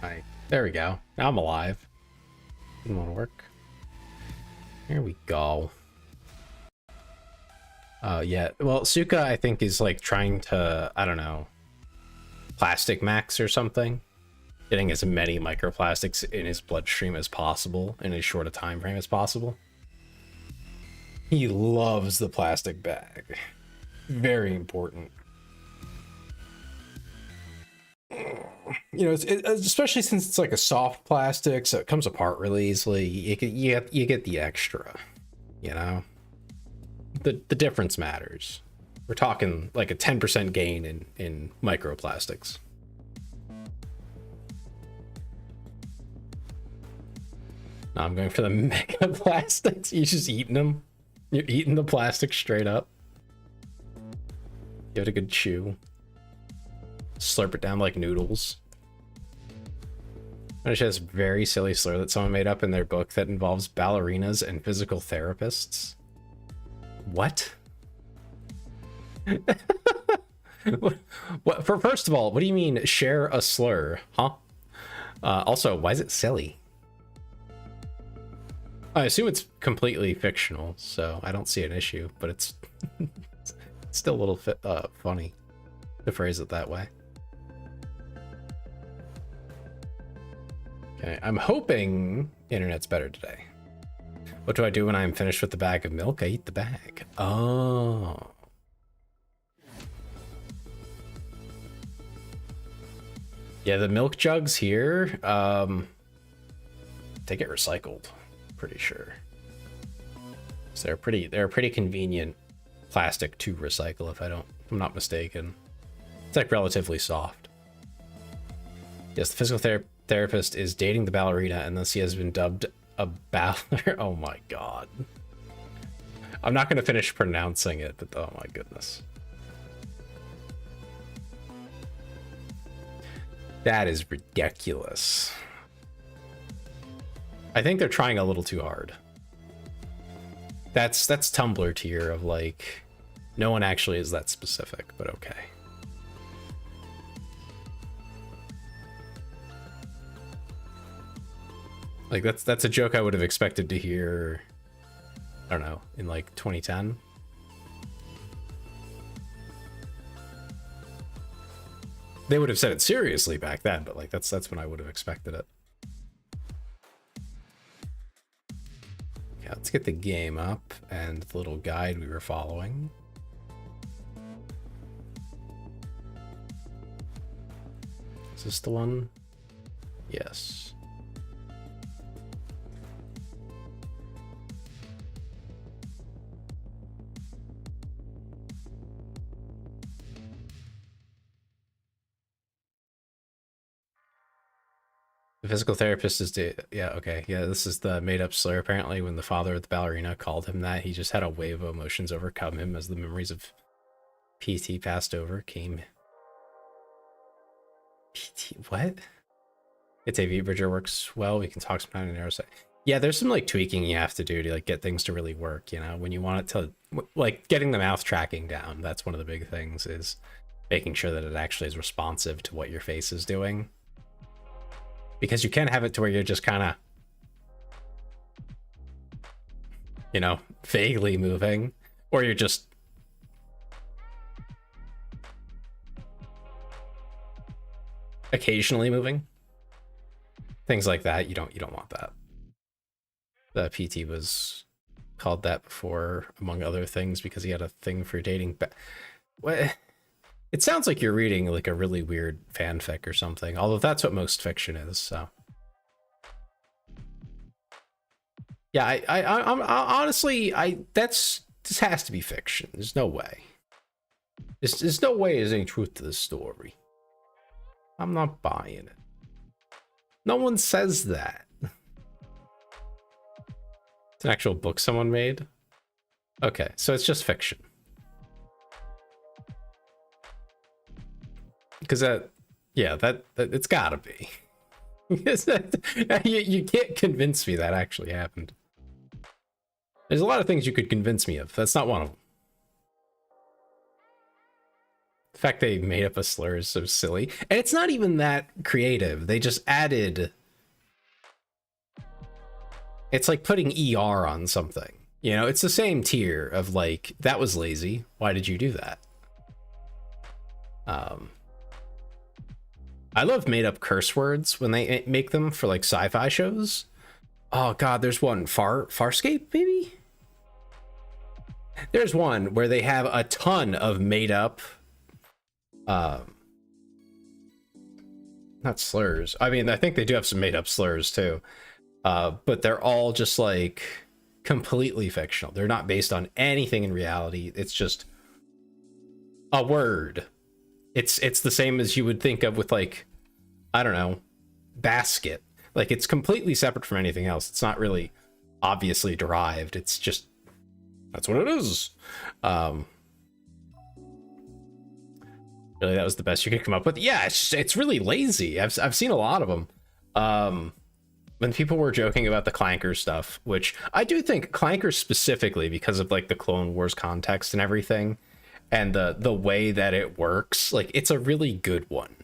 Alright, there we go. Now I'm alive. Didn't want to work. Here we go. Yeah, well, Suka, I think, is like trying to, I don't know, plastic max or something. Getting as many microplastics in his bloodstream as possible in as short a time frame as possible. He loves the plastic bag. Very important. You know, especially since it's like a soft plastic, so it comes apart really easily. You get the extra, you know? The difference matters. We're talking like a 10% gain in microplastics. Now I'm going for the mega plastics. You're just eating them. You're eating the plastic straight up. Give it a good chew. Slurp it down like noodles. There's this very silly slur that someone made up in their book that involves ballerinas and physical therapists. What? What? First of all, what do you mean share a slur? Huh? Also, why is it silly? I assume it's completely fictional, so I don't see an issue, but it's still a little funny to phrase it that way. Okay, I'm hoping internet's better today. What do I do when I'm finished with the bag of milk? I eat the bag. Oh. Yeah, the milk jugs here, they get recycled, pretty sure. So they're a pretty convenient plastic to recycle if I'm not mistaken. It's like relatively soft. Yes, the physical therapist is dating the ballerina, and thus he has been dubbed a baller. Oh my god. I'm not going to finish pronouncing it, but oh my goodness. That is ridiculous. I think they're trying a little too hard. That's Tumblr tier of like, no one actually is that specific, but okay. Like that's a joke I would have expected to hear, I don't know, in like 2010. They would have said it seriously back then, but like that's when I would have expected it. Yeah, let's get the game up and the little guide we were following. Is this the one? Yes. The physical therapist is yeah, okay. Yeah, this is the made-up slur. Apparently, when the father of the ballerina called him that, he just had a wave of emotions overcome him as the memories of PT passed over. PT, what? It's AV Bridger works well. We can talk sometime in the side. Yeah, there's some like tweaking you have to do to like get things to really work, you know, when you want it to, like getting the mouth tracking down. That's one of the big things, is making sure that it actually is responsive to what your face is doing. Because you can have it to where you're just kind of, you know, vaguely moving, or you're just occasionally moving. Things like that, you don't want that. The PT was called that before, among other things, because he had a thing for dating. What? It sounds like you're reading like a really weird fanfic or something, although that's what most fiction is, so. Yeah, I'm honestly, this has to be fiction. There's no way. There's no way there's any truth to this story. I'm not buying it. No one says that. It's an actual book someone made? Okay, so it's just fiction. Because that it's gotta be. you can't convince me that actually happened. There's a lot of things you could convince me of. That's not one of them. The fact they made up a slur is so silly. And it's not even that creative. They just added... It's like putting ER on something. You know, it's the same tier of like, that was lazy. Why did you do that? I love made up curse words when they make them for like sci-fi shows. Oh God, there's one, Farscape maybe? There's one where they have a ton of made up, not slurs. I mean, I think they do have some made up slurs too. But they're all just like completely fictional. They're not based on anything in reality. It's just a word. It's the same as you would think of with like, I don't know, basket. Like it's completely separate from anything else. It's not really obviously derived. It's just, that's what it is. Really, that was the best you could come up with. Yeah, it's really lazy. I've seen a lot of them. When people were joking about the Clanker stuff, which I do think Clanker specifically because of like the Clone Wars context and everything, and the way that it works, like it's a really good one.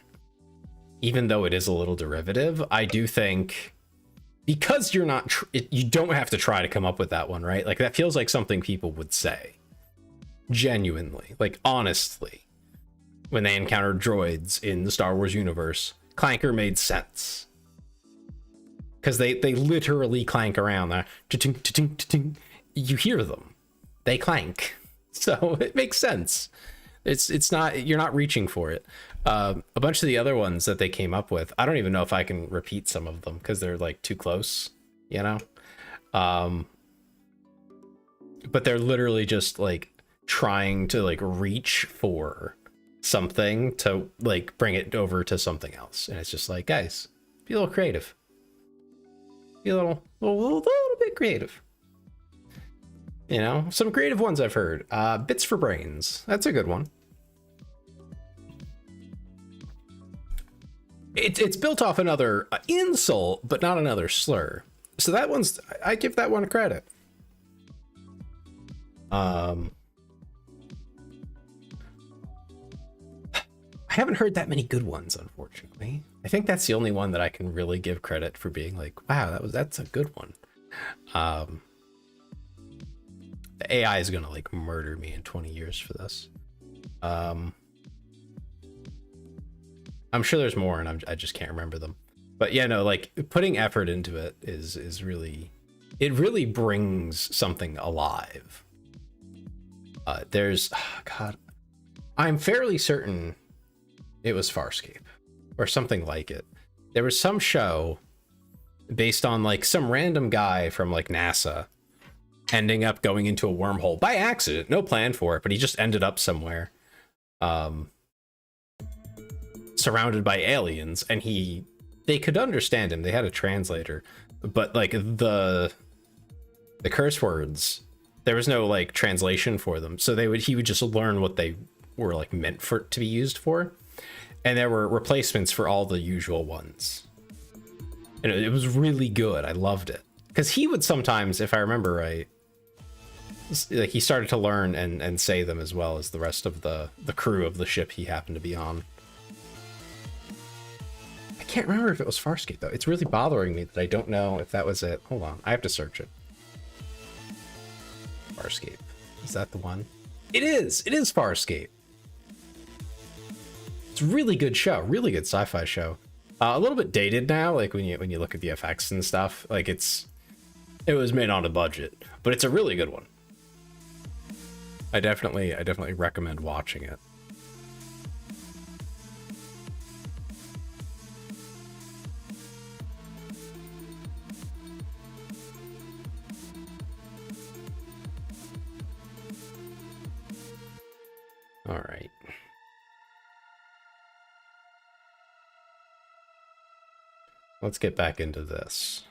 Even though it is a little derivative, I do think because you're not, you don't have to try to come up with that one, right? Like that feels like something people would say, genuinely, like honestly, when they encountered droids in the Star Wars universe. Clanker made sense because they literally clank around there. You hear them, they clank. So it makes sense. It's not, you're not reaching for it. A bunch of the other ones that they came up with, I don't even know if I can repeat some of them because they're like too close, you know? But they're literally just like trying to like reach for something to like bring it over to something else. And it's just like, guys, be a little creative. Be a little bit creative. You know, some creative ones I've heard. Bits for Brains. That's a good one. It's built off another insult, but not another slur. So that one's, I give that one credit. I haven't heard that many good ones, unfortunately. I think that's the only one that I can really give credit for being like, wow, that's a good one. The AI is gonna like murder me in 20 years for this. I'm sure there's more and I just can't remember them. But yeah, no, like putting effort into it is really, it really brings something alive. There's, oh God, I'm fairly certain it was Farscape or something like it. There was some show based on like some random guy from like NASA ending up going into a wormhole by accident, no plan for it, but he just ended up somewhere surrounded by aliens, and they could understand him. They had a translator, but like the curse words, there was no like translation for them, so he would just learn what they were like meant for to be used for, and there were replacements for all the usual ones, and it was really good. I loved it because he would sometimes, if I remember right, like he started to learn and say them as well as the rest of the crew of the ship he happened to be on. I can't remember if it was Farscape though. It's really bothering me that I don't know if that was it. Hold on, I have to search it. Farscape, is that the one? It is Farscape. It's a really good show, really good sci-fi show. A little bit dated now, like when you look at the effects and stuff. Like it was made on a budget, but it's a really good one. I definitely recommend watching it. All right. Let's get back into this.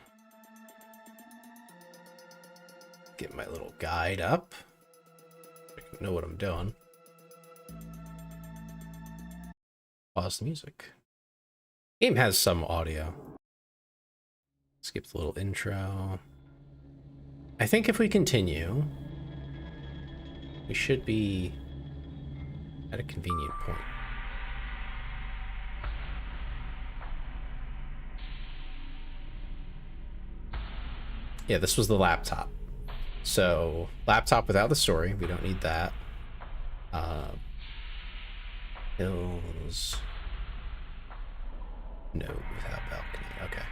Get my little guide up. I know what I'm doing. Pause the music. Game has some audio. Skip the little intro. I think if we continue, we should be at a convenient point. Yeah, this was the laptop. So, laptop without the story. We don't need that. Hills. No, without balcony. Okay.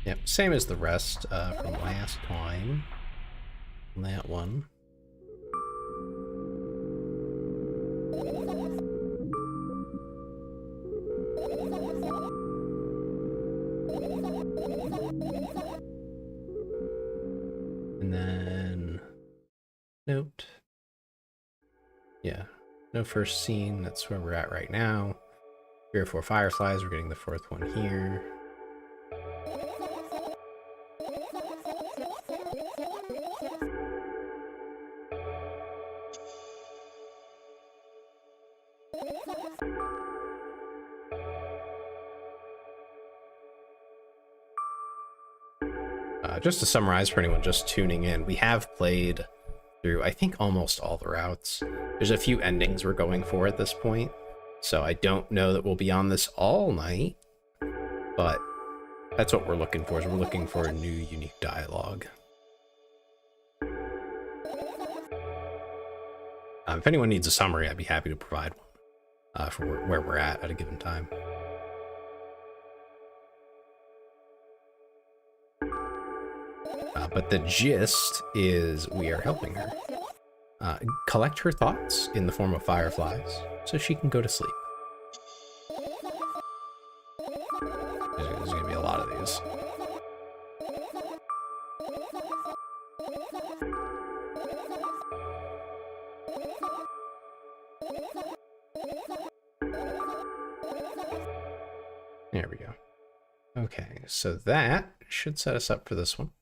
Yep, same as the rest from last time. That one. And then note. Yeah, no first scene. That's where we're at right now. 3 or 4 fireflies. We're getting the 4th one here. Just to summarize for anyone just tuning in, we have played through, I think, almost all the routes. There's a few endings we're going for at this point, so I don't know that we'll be on this all night, but that's what we're looking for, is we're looking for a new, unique dialogue. If anyone needs a summary, I'd be happy to provide one for where we're at a given time. But the gist is we are helping her collect her thoughts in the form of fireflies so she can go to sleep. There's going to be a lot of these. There we go. Okay, so that should set us up for this one.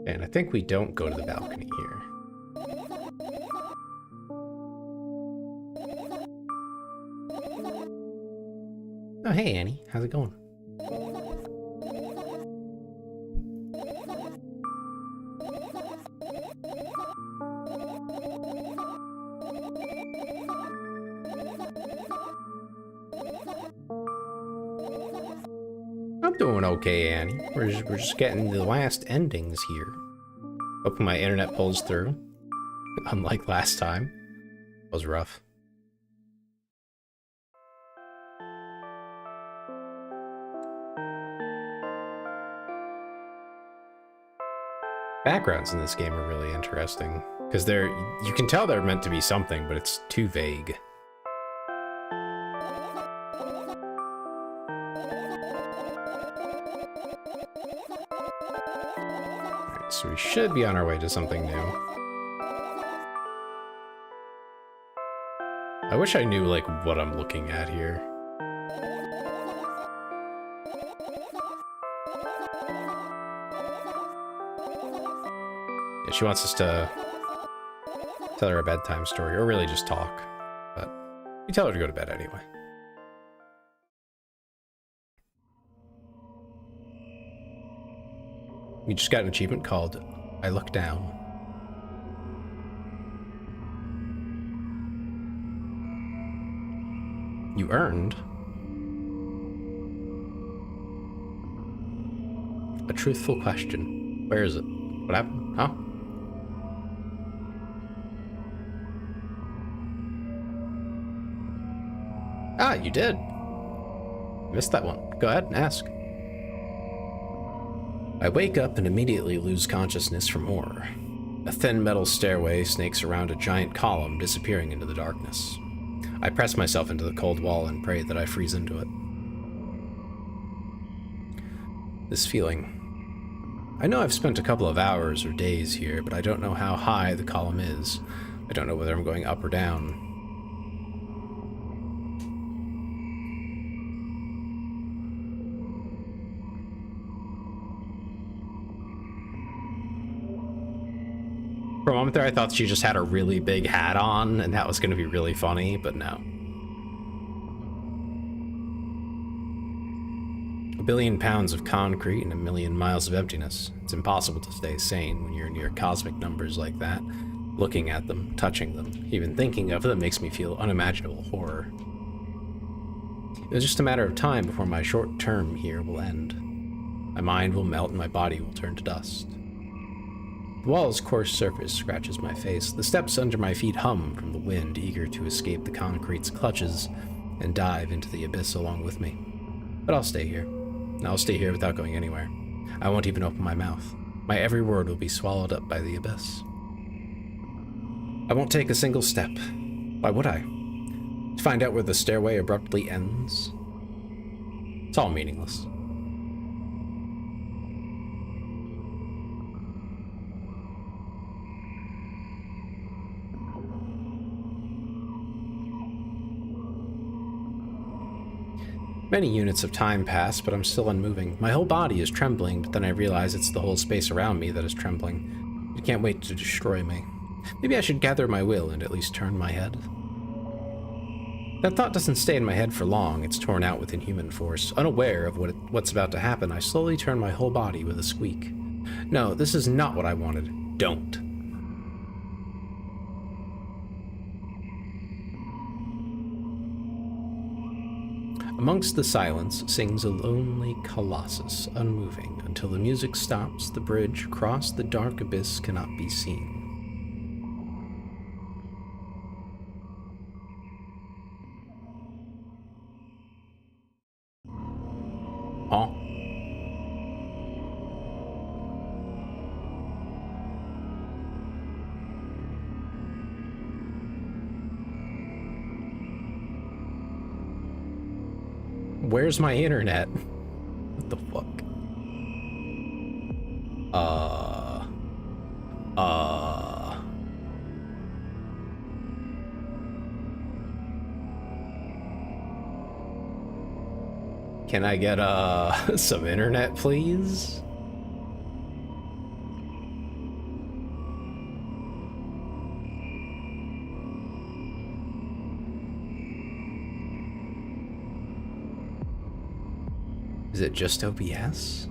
And I think we don't go to the balcony here. Oh, hey, Annie. How's it going? I'm doing okay, Annie. We're just getting the last endings here. Hoping my internet pulls through. Unlike last time. It was rough. Backgrounds in this game are really interesting. Because you can tell they're meant to be something, but it's too vague. So we should be on our way to something new. I wish I knew, like, what I'm looking at here. Yeah, she wants us to tell her a bedtime story, or really just talk. But we tell her to go to bed anyway. We just got an achievement called I Look Down. You earned a truthful question. Where is it? What happened? Huh? Ah, you did. Missed that one. Go ahead and ask. I wake up and immediately lose consciousness from horror. A thin metal stairway snakes around a giant column, disappearing into the darkness. I press myself into the cold wall and pray that I freeze into it. This feeling. I know I've spent a couple of hours or days here, but I don't know how high the column is. I don't know whether I'm going up or down. For a moment there, I thought she just had a really big hat on, and that was going to be really funny, but no. A billion pounds of concrete and a million miles of emptiness. It's impossible to stay sane when you're near cosmic numbers like that. Looking at them, touching them, even thinking of them makes me feel unimaginable horror. It's just a matter of time before my short term here will end. My mind will melt and my body will turn to dust. The wall's coarse surface scratches my face. The steps under my feet hum from the wind, eager to escape the concrete's clutches and dive into the abyss along with me. But I'll stay here. I'll stay here without going anywhere. I won't even open my mouth. My every word will be swallowed up by the abyss. I won't take a single step. Why would I? To find out where the stairway abruptly ends? It's all meaningless. Many units of time pass, but I'm still unmoving. My whole body is trembling, but then I realize it's the whole space around me that is trembling. It can't wait to destroy me. Maybe I should gather my will and at least turn my head. That thought doesn't stay in my head for long. It's torn out with inhuman force. Unaware of what's about to happen, I slowly turn my whole body with a squeak. No, this is not what I wanted. Don't. Amongst the silence sings a lonely colossus, unmoving. Until the music stops, the bridge across the dark abyss cannot be seen. Huh? Where's my internet? What the fuck? Can I get, some internet, please? Is it just OBS?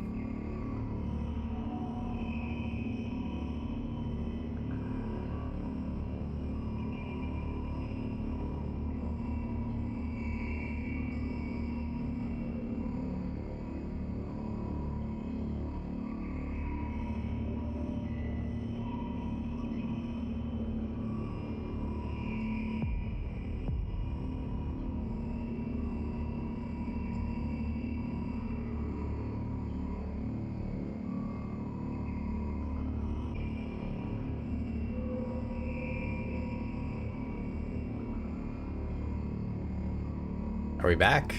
Are we back?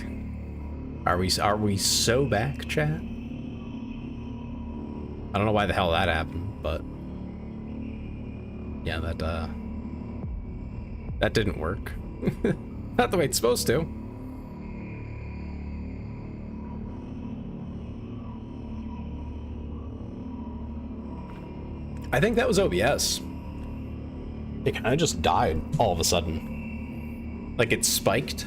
Are we so back, chat? I don't know why the hell that happened, but yeah, that didn't work. Not the way it's supposed to. I think that was OBS. It kind of just died all of a sudden. Like it spiked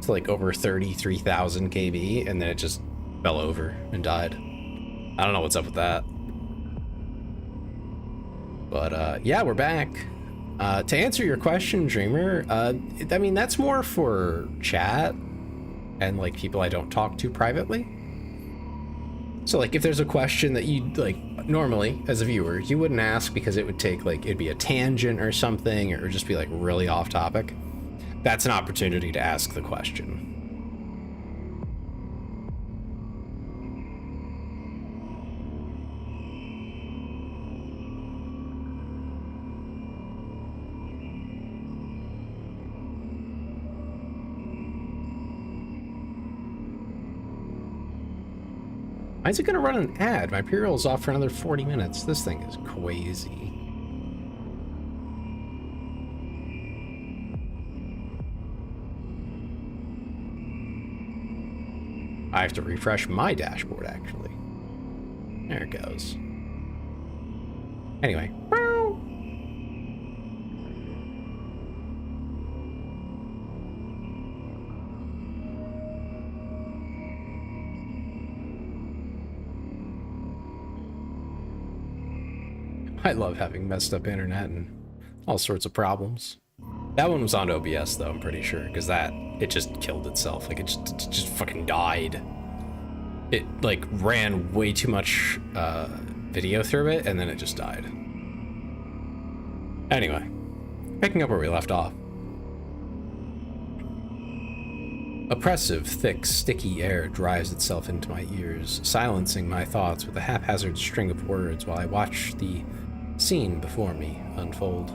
to like over 33,000 KB and then it just fell over and died. I don't know what's up with that. But yeah, we're back. To answer your question, Dreamer, I mean, that's more for chat and like people I don't talk to privately. So like if there's a question that you like normally as a viewer, you wouldn't ask because it would take like, it'd be a tangent or something, or just be like really off topic. That's an opportunity to ask the question. Why is it gonna run an ad? My pre-roll's off for another 40 minutes. This thing is crazy. I have to refresh my dashboard, actually. There it goes. Anyway. I love having messed up internet and all sorts of problems. That one was on OBS though, I'm pretty sure, because it just killed itself. Like it just fucking died. It like ran way too much video through it, and then it just died. Anyway, picking up where we left off. Oppressive, thick, sticky air drives itself into my ears, silencing my thoughts with a haphazard string of words while I watch the scene before me unfold.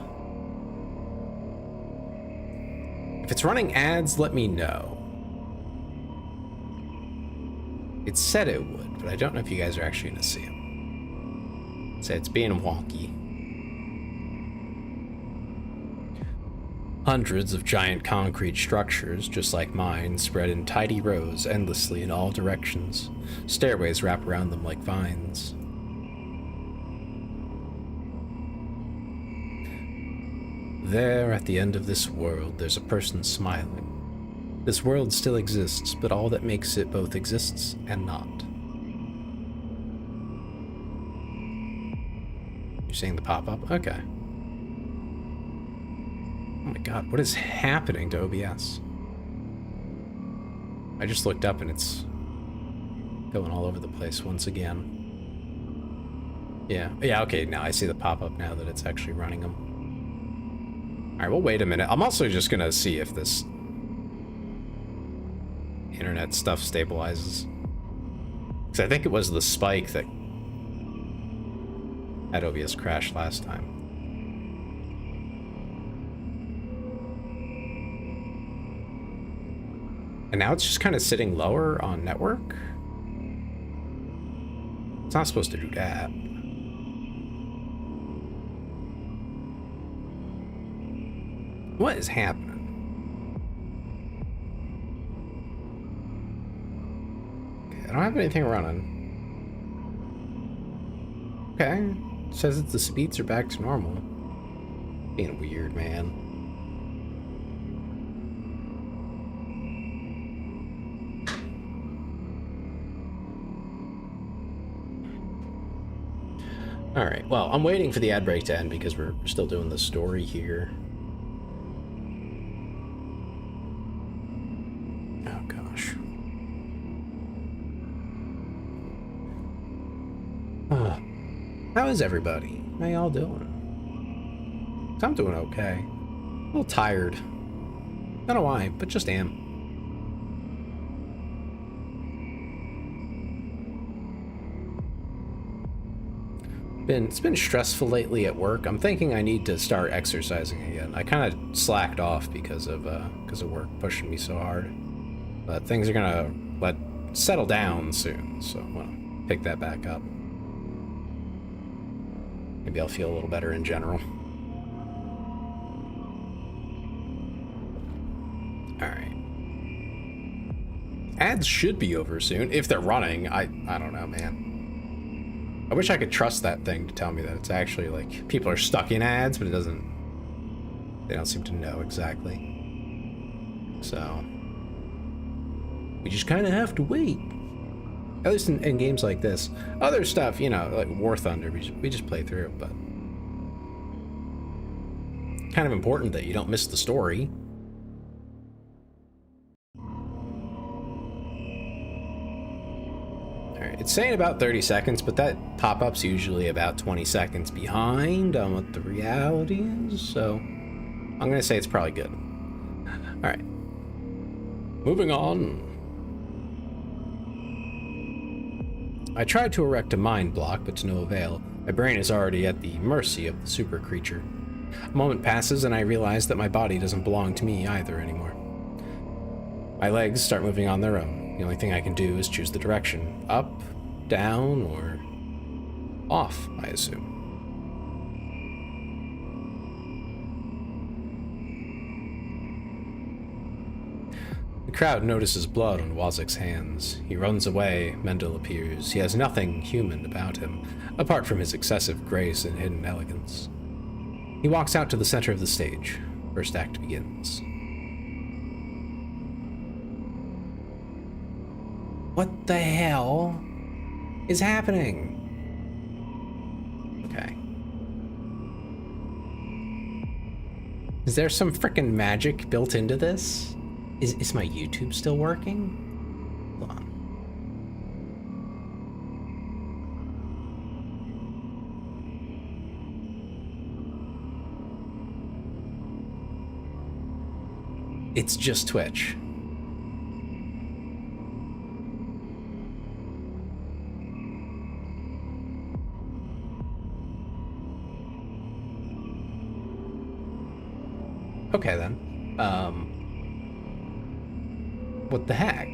If it's running ads, let me know. It said it would, but I don't know if you guys are actually going to see them. So it's being wonky. Hundreds of giant concrete structures, just like mine, spread in tidy rows endlessly in all directions. Stairways wrap around them like vines. There, at the end of this world, there's a person smiling. This world still exists, but all that makes it both exists and not. You're seeing the pop-up? Okay. Oh my god, what is happening to OBS? I just looked up and it's going all over the place once again. Yeah, okay, now I see the pop-up now that it's actually running them. Alright, well, wait a minute. I'm also just gonna see if this internet stuff stabilizes. Because I think it was the spike that had OBS crash last time. And now it's just kind of sitting lower on network? It's not supposed to do that. What is happening? Okay, I don't have anything running. Okay, it says that the speeds are back to normal. Being weird, man. Alright, well, I'm waiting for the ad break to end because we're still doing the story here. Oh, gosh. How is everybody? How y'all doing? I'm doing okay. A little tired. Don't know why, but just am. It's been stressful lately at work. I'm thinking I need to start exercising again. I kind of slacked off because of work pushing me so hard. But things are gonna settle down soon, so I'm gonna pick that back up. Maybe I'll feel a little better in general. Alright. Ads should be over soon, if they're running. I don't know, man. I wish I could trust that thing to tell me that it's actually, like, people are stuck in ads, but it doesn't... They don't seem to know exactly. So... we just kind of have to wait. At least in games like this. Other stuff, you know, like War Thunder, we just play through, but... kind of important that you don't miss the story. It's saying about 30 seconds, but that pop-up's usually about 20 seconds behind on what the reality is, so I'm gonna say it's probably good. Alright. Moving on. I tried to erect a mind block, but to no avail. My brain is already at the mercy of the super creature. A moment passes and I realize that my body doesn't belong to me either anymore. My legs start moving on their own. The only thing I can do is choose the direction. Up, down, or off, I assume. The crowd notices blood on Wazik's hands. He runs away. Mendel appears. He has nothing human about him, apart from his excessive grace and hidden elegance. He walks out to the center of the stage. First act begins. What the hell is happening? Okay. Is there some frickin' magic built into this? Is my YouTube still working? Hold on. It's just Twitch. Okay then. What the heck?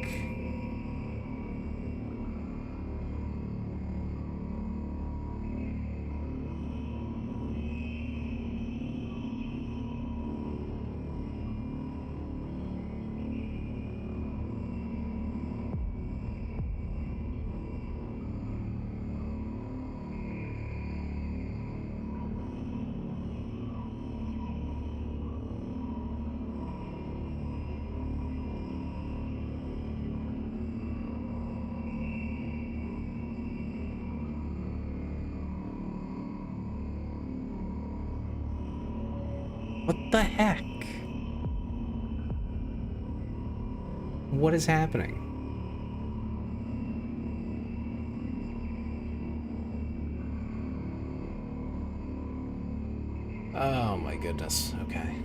What the heck? What is happening? Oh my goodness. Okay.